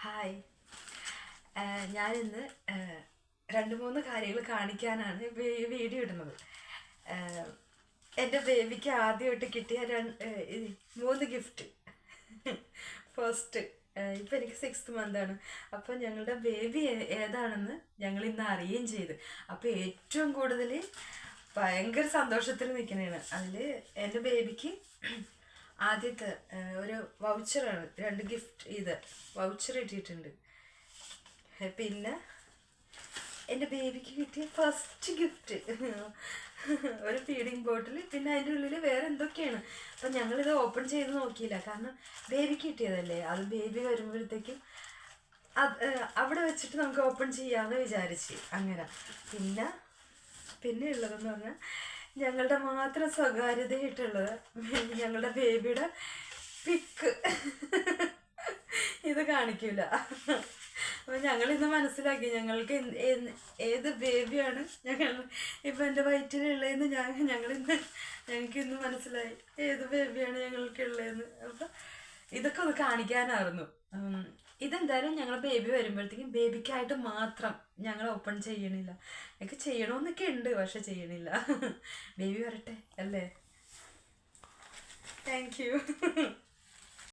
Hi. ഞാനിന്ന് രണ്ട് മൂന്ന് കാര്യങ്ങൾ കാണിക്കാനാണ് വീഡിയോ ഇടുന്നത്. എൻ്റെ ബേബിക്ക് ആദ്യമായിട്ട് കിട്ടിയ മൂന്ന് ഗിഫ്റ്റ്. ഫസ്റ്റ്, ഇപ്പം എനിക്ക് 6th മന്താണ്. അപ്പം ഞങ്ങളുടെ ബേബി ഏതാണെന്ന് ഞങ്ങൾ ഇന്ന് അറിയുകയും ചെയ്ത്. അപ്പോൾ ഏറ്റവും കൂടുതൽ ഭയങ്കര സന്തോഷത്തിൽ നിൽക്കുന്നതാണ്. അതിൽ എൻ്റെ ബേബിക്ക് ആദ്യത്തെ ഒരു വൗച്ചറാണ്. 2 ഗിഫ്റ്റ് വൗച്ചർ കിട്ടിയിട്ടുണ്ട്. പിന്നെ എൻ്റെ ബേബിക്ക് കിട്ടിയ ഫസ്റ്റ് ഗിഫ്റ്റ് ഒരു ഫീഡിങ് ബോട്ടിൽ. പിന്നെ അതിൻ്റെ ഉള്ളിൽ വേറെ എന്തൊക്കെയാണ്. അപ്പം ഞങ്ങളിത് ഓപ്പൺ ചെയ്ത് നോക്കിയില്ല, കാരണം ബേബിക്ക് കിട്ടിയതല്ലേ. അത് ബേബി വരുമ്പോഴത്തേക്കും അവിടെ വെച്ചിട്ട് നമുക്ക് ഓപ്പൺ ചെയ്യാമെന്ന് വിചാരിച്ച് അങ്ങനെ. പിന്നെ ഉള്ളതെന്ന് പറഞ്ഞാൽ ഞങ്ങളുടെ മാത്രം സ്വകാര്യതയായിട്ടുള്ളത് ഞങ്ങളുടെ ബേബിയുടെ പിക്ക്. ഇത് കാണിക്കൂല. അപ്പം ഞങ്ങളിന്ന് മനസ്സിലാക്കി ഞങ്ങൾക്ക് ഏത് ബേബിയാണ് ഇപ്പം എൻ്റെ വയറ്റിലുള്ളതെന്ന്. ഞങ്ങൾക്ക് ഇന്ന് മനസ്സിലായി ഏത് ബേബിയാണ് ഞങ്ങൾക്കുള്ളതെന്ന്. അപ്പം ഇതൊക്കെ ഒന്ന് കാണിക്കാനായിരുന്നു. ഇതെന്തായാലും ഞങ്ങൾ ബേബി വരുമ്പോഴത്തേക്കും ബേബിക്കായിട്ട് മാത്രം ഞങ്ങൾ ഓപ്പൺ ചെയ്യണില്ല. എനിക്ക് ചെയ്യണമെന്നൊക്കെ ഉണ്ട്, പക്ഷെ ചെയ്യണില്ല. ബേബി വരട്ടെ അല്ലേ. Thank you.